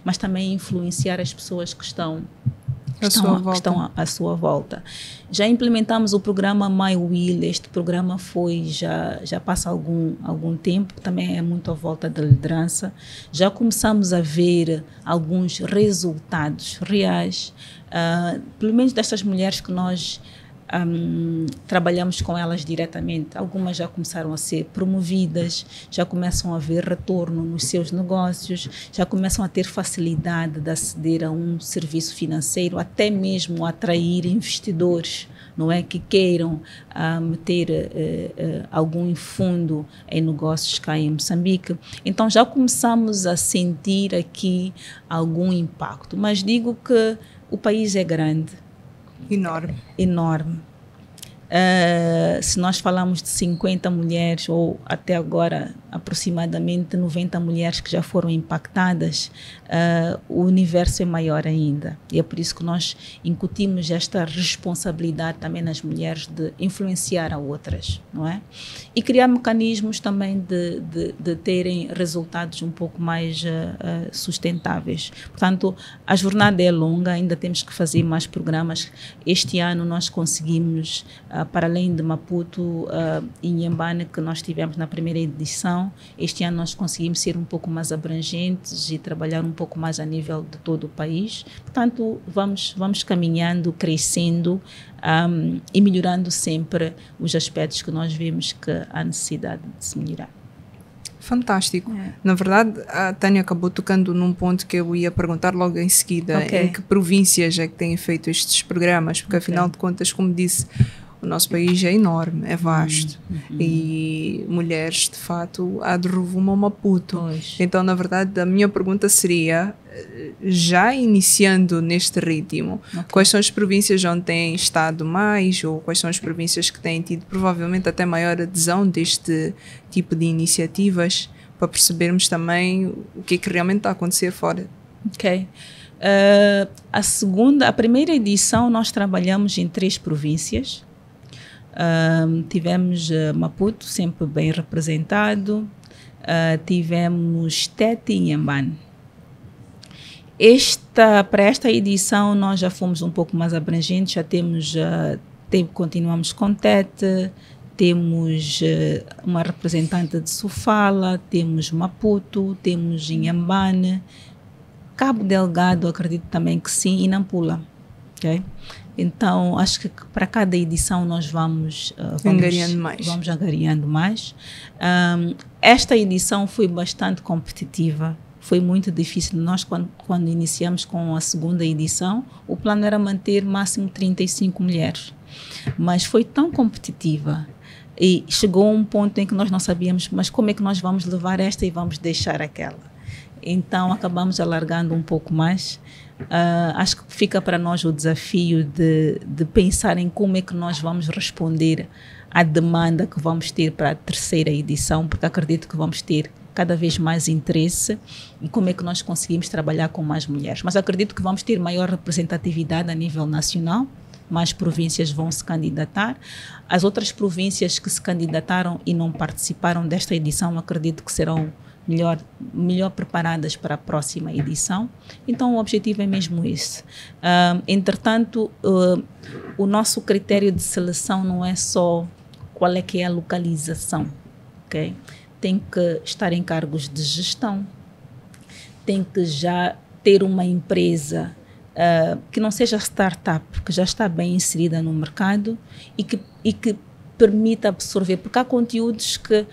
mas também influenciar as pessoas que estão à sua volta. Já implementamos o programa My Will. Este programa já passa algum tempo, também é muito à volta da liderança. Já começamos a ver alguns resultados reais, pelo menos destas mulheres que nós trabalhamos com elas diretamente. Algumas já começaram a ser promovidas, já começam a ver retorno nos seus negócios, já começam a ter facilidade de aceder a um serviço financeiro, até mesmo atrair investidores, não é, que queiram meter algum fundo em negócios cá em Moçambique. Então já começamos a sentir aqui algum impacto, mas digo que o país é grande. Enorme. Se nós falamos de 50 mulheres, ou até agora aproximadamente 90 mulheres que já foram impactadas, o universo é maior ainda. E é por isso que nós incutimos esta responsabilidade também nas mulheres de influenciar a outras, não é? E criar mecanismos também de terem resultados um pouco mais sustentáveis. Portanto, a jornada é longa, ainda temos que fazer mais programas. Este ano nós conseguimos, para além de Maputo e Inhambane, que nós tivemos na primeira edição, este ano nós conseguimos ser um pouco mais abrangentes e trabalhar um pouco mais a nível de todo o país. Portanto, vamos caminhando, crescendo e melhorando sempre os aspectos que nós vemos que há necessidade de se melhorar. Fantástico. Na verdade, a Tânia acabou tocando num ponto que eu ia perguntar logo em seguida. Em que províncias é que têm feito estes programas? Porque, afinal de contas, como disse, o nosso país é enorme, é vasto. E mulheres, de fato, há de Rovuma a Maputo. Pois. Então, na verdade, a minha pergunta seria, já iniciando neste ritmo, quais são as províncias onde têm estado mais, ou quais são as províncias que têm tido provavelmente até maior adesão deste tipo de iniciativas, para percebermos também o que é que realmente está a acontecer fora? Ok. A primeira edição nós trabalhamos em 3 províncias. Tivemos Maputo, sempre bem representado. Tivemos Tete e Inhambane. Para esta edição nós já fomos um pouco mais abrangentes, continuamos com Tete, temos uma representante de Sofala, temos Maputo, temos Inhambane, Cabo Delgado, acredito também que sim, e Nampula. Okay? Então, acho que para cada edição nós vamos angariando mais. Esta edição foi bastante competitiva, foi muito difícil. Nós, quando iniciamos com a segunda edição, o plano era manter máximo 35 mulheres. Mas foi tão competitiva e chegou a um ponto em que nós não sabíamos, mas como é que nós vamos levar esta e vamos deixar aquela? Então, acabamos alargando um pouco mais. Acho que fica para nós o desafio de pensar em como é que nós vamos responder à demanda que vamos ter para a terceira edição, porque acredito que vamos ter cada vez mais interesse em como é que nós conseguimos trabalhar com mais mulheres. Mas acredito que vamos ter maior representatividade a nível nacional, mais províncias vão se candidatar. As outras províncias que se candidataram e não participaram desta edição, acredito que serão melhor preparadas para a próxima edição. Então o objetivo é mesmo esse. Entretanto, o nosso critério de seleção não é só qual é que é a localização, ok? Tem que estar em cargos de gestão, tem que já ter uma empresa que não seja startup, que já está bem inserida no mercado e que permita absorver, porque há conteúdos que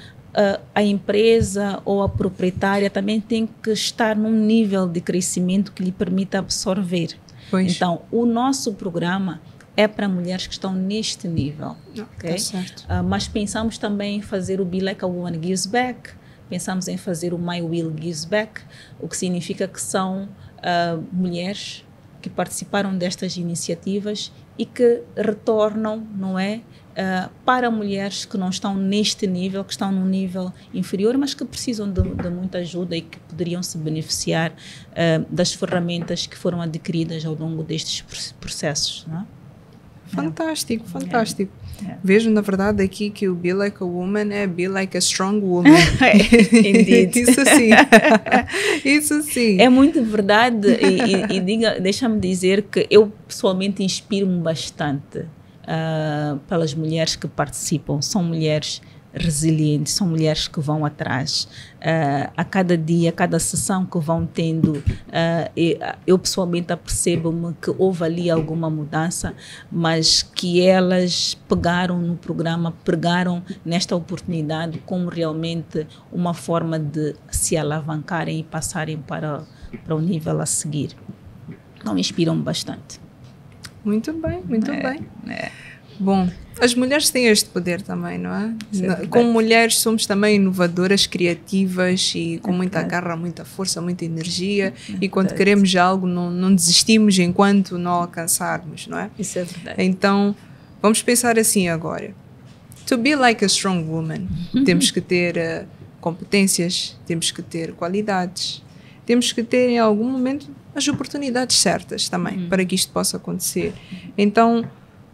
a empresa ou a proprietária também tem que estar num nível de crescimento que lhe permita absorver. Pois. Então, o nosso programa é para mulheres que estão neste nível. Okay? Tá certo. Mas pensamos também em fazer o Be Like a Woman Gives Back, pensamos em fazer o My Will Gives Back, o que significa que são mulheres que participaram destas iniciativas e que retornam, não é? Para mulheres que não estão neste nível, que estão num nível inferior, mas que precisam de muita ajuda e que poderiam se beneficiar das ferramentas que foram adquiridas ao longo destes processos. Não é? Fantástico, fantástico. Vejo, na verdade, aqui que o Be Like a Woman é Be Like a Strong Woman. Indeed. Isso sim. Isso sim. É muito verdade. Deixa-me dizer que eu pessoalmente inspiro-me bastante pelas mulheres que participam. São mulheres resilientes, são mulheres que vão atrás. A cada dia, a cada sessão que vão tendo, eu pessoalmente apercebo-me que houve ali alguma mudança, mas que elas pegaram no programa, pegaram nesta oportunidade como realmente uma forma de se alavancarem e passarem para o nível a seguir. Então, inspiram-me bastante. Muito bem, muito bem. Bom, as mulheres têm este poder também, não é? Como mulheres somos também inovadoras, criativas e com muita garra, muita força, muita energia. E quando queremos algo não desistimos enquanto não alcançarmos, não é? Isso é verdade. Então, vamos pensar assim agora. To be like a strong woman, temos que ter competências, temos que ter qualidades, temos que ter em algum momento as oportunidades certas também para que isto possa acontecer. Então,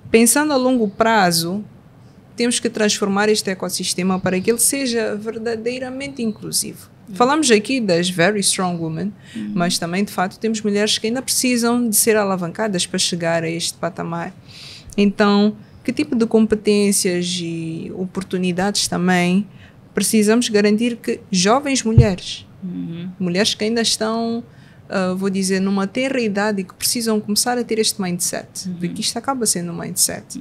pensando a longo prazo, temos que transformar este ecossistema para que ele seja verdadeiramente inclusivo. Falamos aqui das very strong women, mas também, de fato, temos mulheres que ainda precisam de ser alavancadas para chegar a este patamar. Então, que tipo de competências e oportunidades também precisamos garantir que jovens mulheres, mulheres que ainda estão, vou dizer, numa tenra idade e que precisam começar a ter este mindset, porque isto acaba sendo um mindset,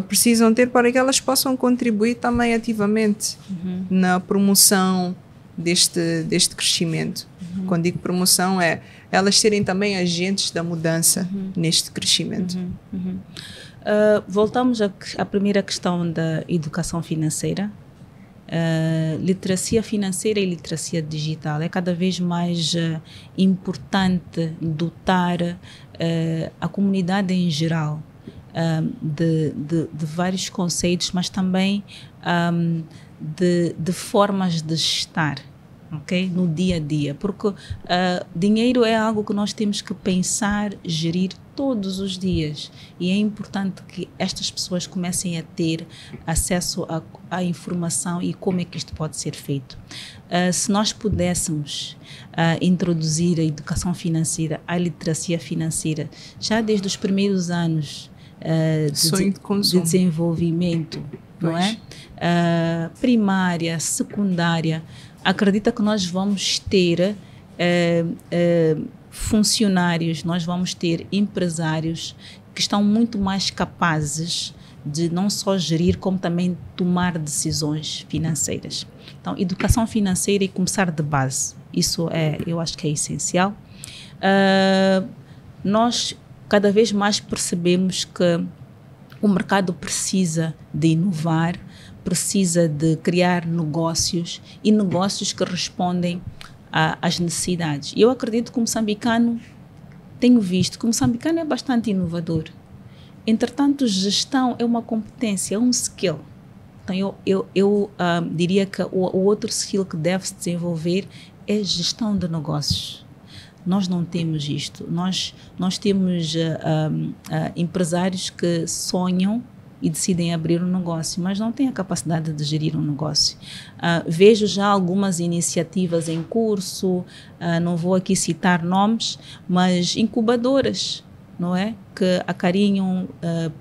precisam ter para que elas possam contribuir também ativamente na promoção deste crescimento. Quando digo promoção é elas serem também agentes da mudança neste crescimento. Voltamos à primeira questão da educação financeira. Literacia financeira e literacia digital. É cada vez mais importante dotar a comunidade em geral de vários conceitos, mas também de formas de estar. ok? No dia a dia, porque dinheiro é algo que nós temos que pensar, gerir todos os dias, e é importante que estas pessoas comecem a ter acesso à informação e como é que isto pode ser feito. Se nós pudéssemos introduzir a educação financeira, a literacia financeira, já desde os primeiros anos de desenvolvimento, não é? Primária, secundária, acredita que nós vamos ter funcionários, nós vamos ter empresários que estão muito mais capazes de não só gerir, como também tomar decisões financeiras. Então, educação financeira e começar de base, isso eu acho que é essencial. Nós cada vez mais percebemos que o mercado precisa de inovar, precisa de criar negócios, e negócios que respondem às necessidades. Eu acredito que o moçambicano, tenho visto que o moçambicano é bastante inovador. Entretanto, gestão é uma competência, é um skill. Então, eu diria que o outro skill que deve-se desenvolver é gestão de negócios. Nós não temos isto. Nós temos empresários que sonham e decidem abrir um negócio, mas não têm a capacidade de gerir um negócio. Vejo já algumas iniciativas em curso, não vou aqui citar nomes, mas incubadoras, não é? Que acarinham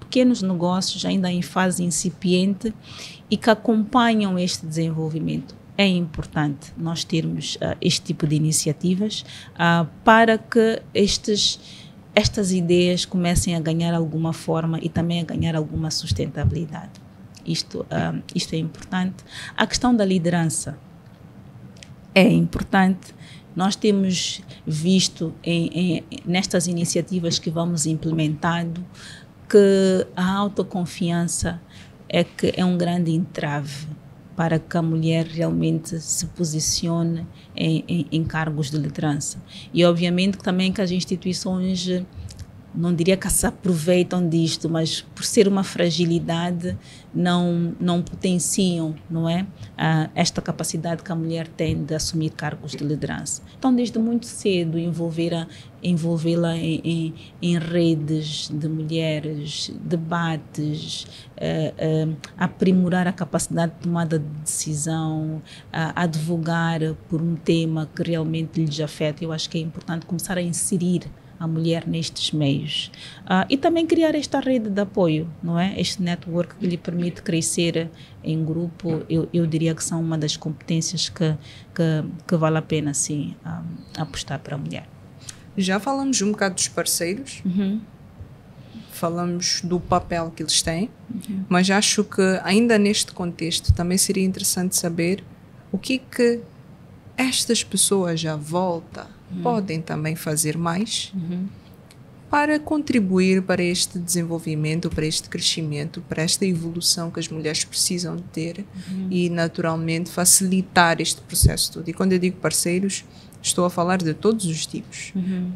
pequenos negócios ainda em fase incipiente e que acompanham este desenvolvimento. É importante nós termos este tipo de iniciativas para que estas ideias comecem a ganhar alguma forma e também a ganhar alguma sustentabilidade. Isto é importante. A questão da liderança é importante. Nós temos visto nestas iniciativas que vamos implementando que a autoconfiança é um grande entrave para que a mulher realmente se posicione em cargos de liderança. E obviamente também que as instituições, não diria que se aproveitam disto, mas por ser uma fragilidade, não potenciam, não é? Esta capacidade que a mulher tem de assumir cargos de liderança. Então, desde muito cedo, envolvê-la em redes de mulheres, debates, aprimorar a capacidade de tomada de decisão, advogar por um tema que realmente lhes afeta. Eu acho que é importante começar a inserir a mulher nestes meios. E também criar esta rede de apoio, não é? Este network que lhe permite crescer em grupo, eu diria que são uma das competências que vale a pena, sim, apostar para a mulher. Já falamos um bocado dos parceiros, falamos do papel que eles têm, mas acho que ainda neste contexto também seria interessante saber o que estas pessoas à volta podem também fazer mais para contribuir para este desenvolvimento, para este crescimento, para esta evolução que as mulheres precisam de ter e naturalmente facilitar este processo todo. E quando eu digo parceiros, estou a falar de todos os tipos.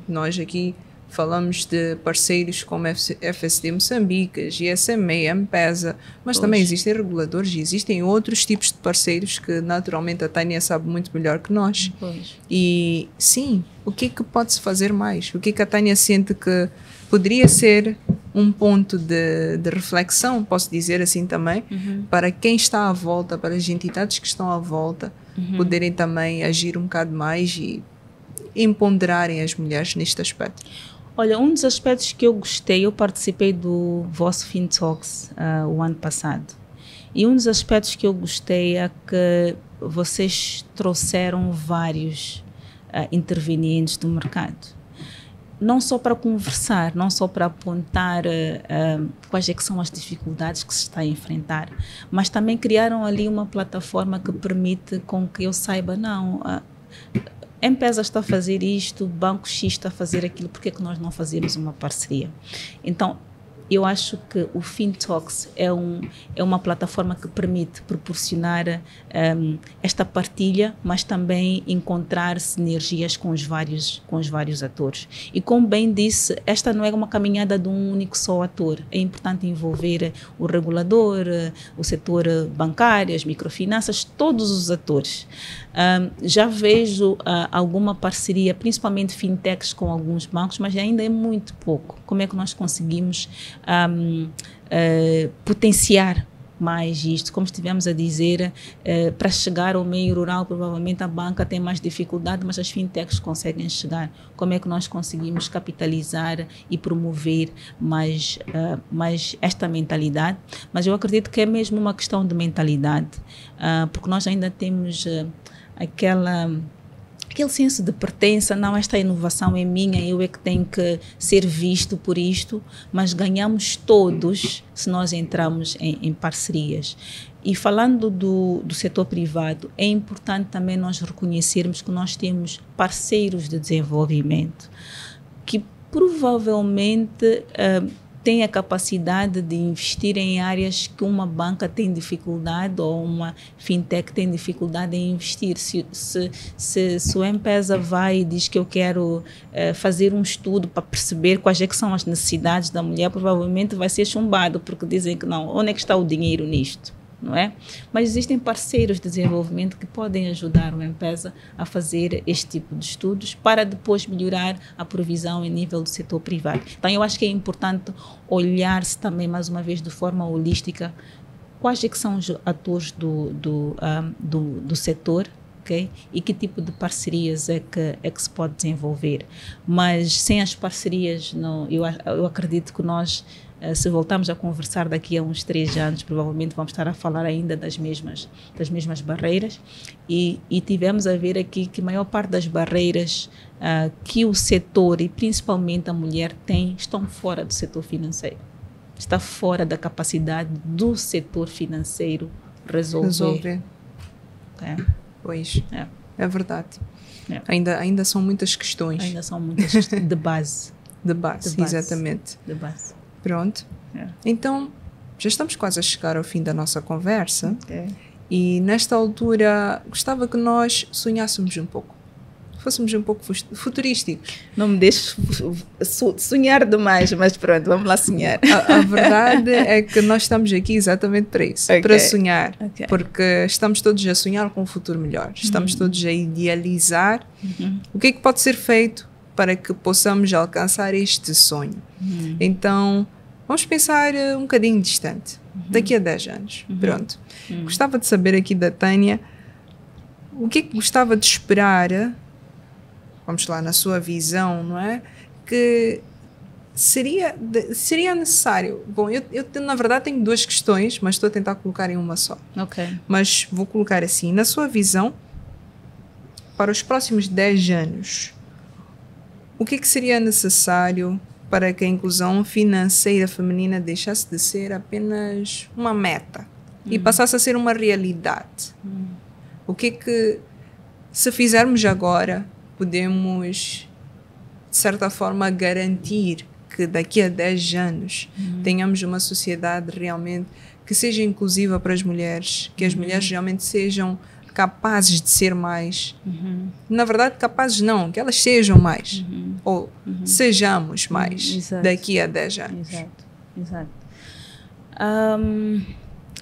Nós aqui falamos de parceiros como FSD Moçambique, GSMA, M-Pesa, mas também existem reguladores e existem outros tipos de parceiros que naturalmente a Tânia sabe muito melhor que nós. E sim, o que pode-se fazer mais? O que a Tânia sente que poderia ser um ponto de reflexão, posso dizer assim também, para quem está à volta, para as entidades que estão à volta, poderem também agir um bocado mais e empoderarem as mulheres neste aspecto? Olha, um dos aspectos que eu gostei, eu participei do vosso FinTalks o ano passado, e um dos aspectos que eu gostei é que vocês trouxeram vários intervenientes do mercado, não só para conversar, não só para apontar quais é que são as dificuldades que se está a enfrentar, mas também criaram ali uma plataforma que permite com que eu saiba, M-Pesa está a fazer isto, Banco X está a fazer aquilo, por que é que nós não fazemos uma parceria? Então, eu acho que o FinTalks é uma plataforma que permite proporcionar esta partilha, mas também encontrar sinergias com os vários atores. E como bem disse, esta não é uma caminhada de um único só ator. É importante envolver o regulador, o setor bancário, as microfinanças, todos os atores. Já vejo alguma parceria, principalmente fintechs com alguns bancos, mas ainda é muito pouco. Como é que nós conseguimos potenciar mais isto? Como estivemos a dizer, para chegar ao meio rural, provavelmente a banca tem mais dificuldade, mas as fintechs conseguem chegar. Como é que nós conseguimos capitalizar e promover mais esta mentalidade? Mas eu acredito que é mesmo uma questão de mentalidade, porque nós ainda temos aquele senso de pertença. Não, esta inovação é minha, eu é que tenho que ser visto por isto, mas ganhamos todos se nós entramos em parcerias. E falando do setor privado, é importante também nós reconhecermos que nós temos parceiros de desenvolvimento que provavelmente tem a capacidade de investir em áreas que uma banca tem dificuldade ou uma fintech tem dificuldade em investir. Se o M-Pesa vai e diz que eu quero fazer um estudo para perceber quais é que são as necessidades da mulher, provavelmente vai ser chumbado, porque dizem que não, onde é que está o dinheiro nisto? Não é? Mas existem parceiros de desenvolvimento que podem ajudar o M-Pesa a fazer este tipo de estudos para depois melhorar a provisão em nível do setor privado. Então, eu acho que é importante olhar-se também, mais uma vez, de forma holística, quais é que são os atores do setor, okay? E que tipo de parcerias é que se pode desenvolver. Mas sem as parcerias, não, eu acredito que nós, se voltarmos a conversar daqui a uns 3 anos, provavelmente vamos estar a falar ainda das mesmas barreiras, e tivemos a ver aqui que a maior parte das barreiras que o setor, e principalmente a mulher, tem, estão fora do setor financeiro. Está fora da capacidade do setor financeiro resolver. Pois, é verdade. Ainda são muitas questões. Ainda são muitas questões de base. De base, exatamente. De base. Pronto. Então, já estamos quase a chegar ao fim da nossa conversa. E nesta altura, gostava que nós sonhássemos um pouco. Fôssemos um pouco futurísticos. Não me deixes sonhar demais, mas pronto, vamos lá sonhar. A verdade é que nós estamos aqui exatamente para isso, para sonhar. Porque estamos todos a sonhar com um futuro melhor. Estamos todos a idealizar o que é que pode ser feito para que possamos alcançar este sonho. Então, vamos pensar um bocadinho distante, daqui a 10 anos. Pronto. Gostava de saber aqui da Tânia, o que é que gostava de esperar, vamos lá, na sua visão, não é? Que seria necessário. Bom, eu na verdade tenho 2 questões, mas estou a tentar colocar em uma só. Mas vou colocar assim, na sua visão, para os próximos 10 anos, o que seria necessário para que a inclusão financeira feminina deixasse de ser apenas uma meta e passasse a ser uma realidade? O que se fizermos agora, podemos, de certa forma, garantir que daqui a 10 anos tenhamos uma sociedade realmente que seja inclusiva para as mulheres, que as mulheres realmente sejam capazes de ser mais. Na verdade, capazes não, que elas sejam mais. Ou sejamos mais daqui a 10 anos. Exato.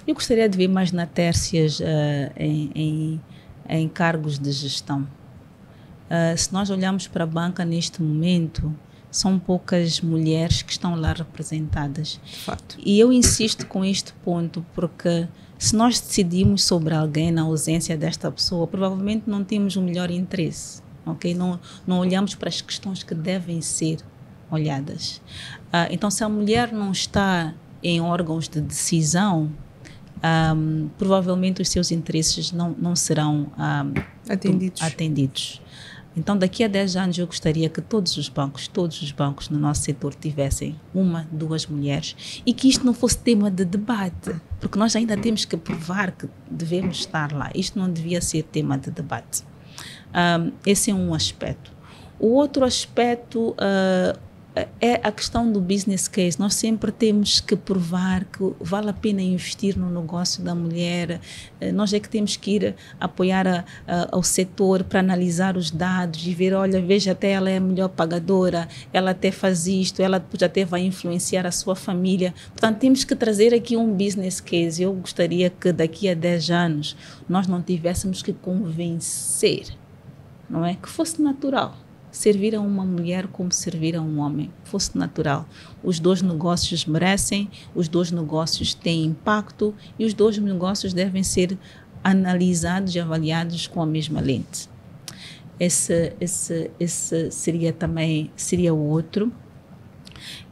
Eu gostaria de ver mais na Tércias em cargos de gestão. Se nós olharmos para a banca neste momento, são poucas mulheres que estão lá representadas. De fato. E eu insisto com este ponto porque se nós decidimos sobre alguém na ausência desta pessoa, provavelmente não temos o melhor interesse, ok? Não olhamos para as questões que devem ser olhadas. Então, se a mulher não está em órgãos de decisão, provavelmente os seus interesses não serão atendidos. Então, daqui a 10 anos, eu gostaria que todos os bancos no nosso setor tivessem 1, 2 mulheres e que isto não fosse tema de debate, porque nós ainda temos que provar que devemos estar lá. Isto não devia ser tema de debate. Esse é um aspecto. O outro aspecto, é a questão do business case. Nós sempre temos que provar que vale a pena investir no negócio da mulher. Nós é que temos que ir apoiar ao setor para analisar os dados e ver, olha, veja, até ela é a melhor pagadora, ela até faz isto, ela depois até vai influenciar a sua família. Portanto, temos que trazer aqui um business case. Eu gostaria que daqui a 10 anos nós não tivéssemos que convencer, não é? Que fosse natural. Servir a uma mulher como servir a um homem, fosse natural. Os dois negócios merecem, os dois negócios têm impacto e os dois negócios devem ser analisados e avaliados com a mesma lente. Esse seria o outro.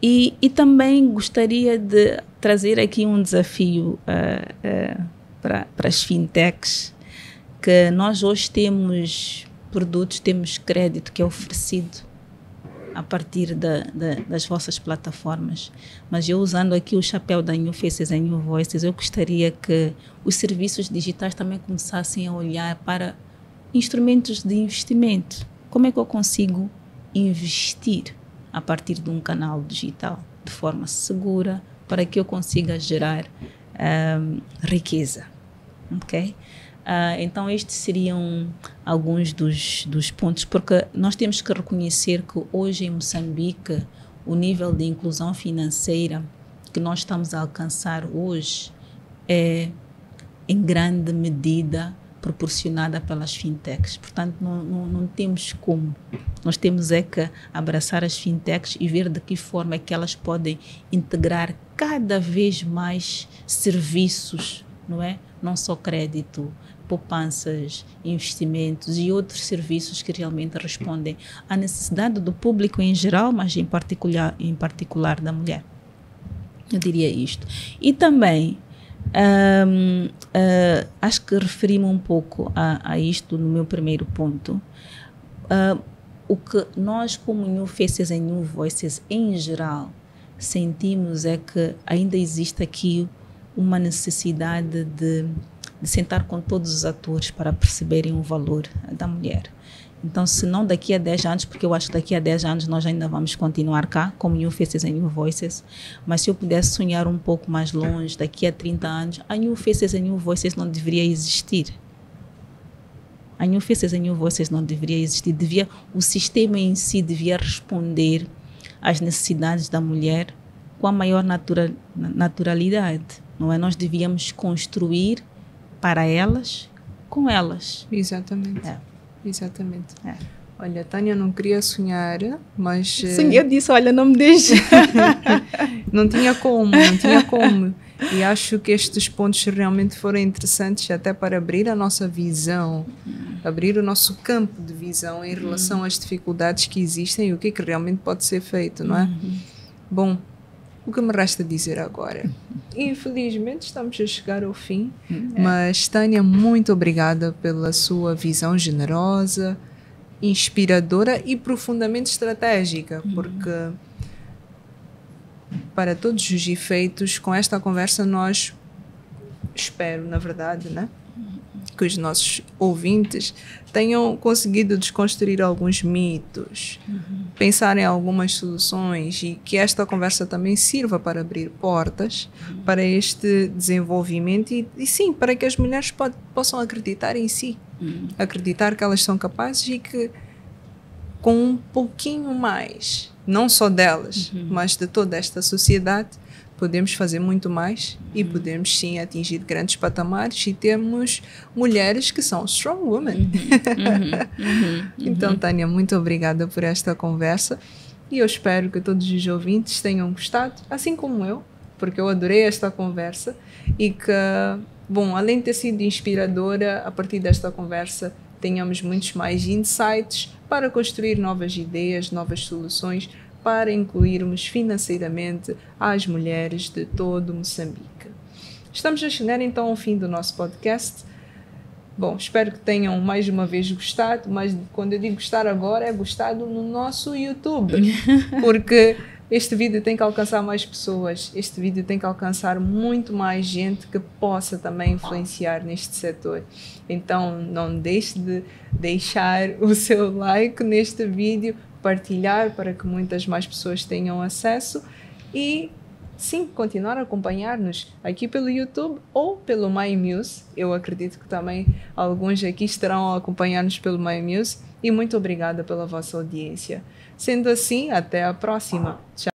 E também gostaria de trazer aqui um desafio para as fintechs, que nós hoje temos produtos, temos crédito que é oferecido a partir das vossas plataformas. Mas eu, usando aqui o chapéu da New Faces and New Voices, eu gostaria que os serviços digitais também começassem a olhar para instrumentos de investimento. Como é que eu consigo investir a partir de um canal digital de forma segura para que eu consiga gerar riqueza? Ok? Então, estes seriam alguns dos pontos, porque nós temos que reconhecer que hoje em Moçambique o nível de inclusão financeira que nós estamos a alcançar hoje é, em grande medida, proporcionada pelas fintechs. Portanto, não temos como. Nós temos é que abraçar as fintechs e ver de que forma é que elas podem integrar cada vez mais serviços, não é? Não só crédito, poupanças, investimentos e outros serviços que realmente respondem à necessidade do público em geral, mas em particular da mulher. Eu diria isto. E também, acho que referi-me um pouco a isto no meu primeiro ponto. O que nós, como New Faces and New Voices, em geral, sentimos é que ainda existe aqui uma necessidade de sentar com todos os atores para perceberem o valor da mulher. Então, se não daqui a 10 anos, porque eu acho que daqui a 10 anos nós ainda vamos continuar cá, como New Faces and New Voices, mas se eu pudesse sonhar um pouco mais longe, daqui a 30 anos, a New Faces and New Voices não deveria existir. A New Faces and New Voices não deveria existir. O sistema em si devia responder às necessidades da mulher com a maior naturalidade. Não é? Nós devíamos construir para elas, com elas. Exatamente. Exatamente. Olha, Tânia, não queria sonhar, mas... Eu disse, olha, não me deixe. Não tinha como. E acho que estes pontos realmente foram interessantes até para abrir a nossa visão, abrir o nosso campo de visão em relação às dificuldades que existem e o que é que realmente pode ser feito, não é? Bom, o que me resta dizer agora? Infelizmente estamos a chegar ao fim, mas Tânia, muito obrigada pela sua visão generosa, inspiradora e profundamente estratégica, porque para todos os efeitos, com esta conversa nós, espero, na verdade, né, que os nossos ouvintes tenham conseguido desconstruir alguns mitos, pensar em algumas soluções e que esta conversa também sirva para abrir portas para este desenvolvimento e sim, para que as mulheres possam acreditar em si, acreditar que elas são capazes e que com um pouquinho mais, não só delas, mas de toda esta sociedade, podemos fazer muito mais e podemos sim atingir grandes patamares e temos mulheres que são strong women. Então, Tânia, muito obrigada por esta conversa e eu espero que todos os ouvintes tenham gostado, assim como eu, porque eu adorei esta conversa e que, bom, além de ter sido inspiradora, a partir desta conversa tenhamos muitos mais insights para construir novas ideias, novas soluções, para incluirmos financeiramente as mulheres de todo Moçambique. Estamos a chegar então ao fim do nosso podcast. Bom, espero que tenham mais uma vez gostado, mas quando eu digo gostar agora é gostado no nosso YouTube, porque este vídeo tem que alcançar mais pessoas, este vídeo tem que alcançar muito mais gente que possa também influenciar neste setor. Então não deixe de deixar o seu like neste vídeo, partilhar para que muitas mais pessoas tenham acesso e, sim, continuar a acompanhar-nos aqui pelo YouTube ou pelo MyMuse. Eu acredito que também alguns aqui estarão a acompanhar-nos pelo MyMuse e muito obrigada pela vossa audiência. Sendo assim, até a próxima. Tchau.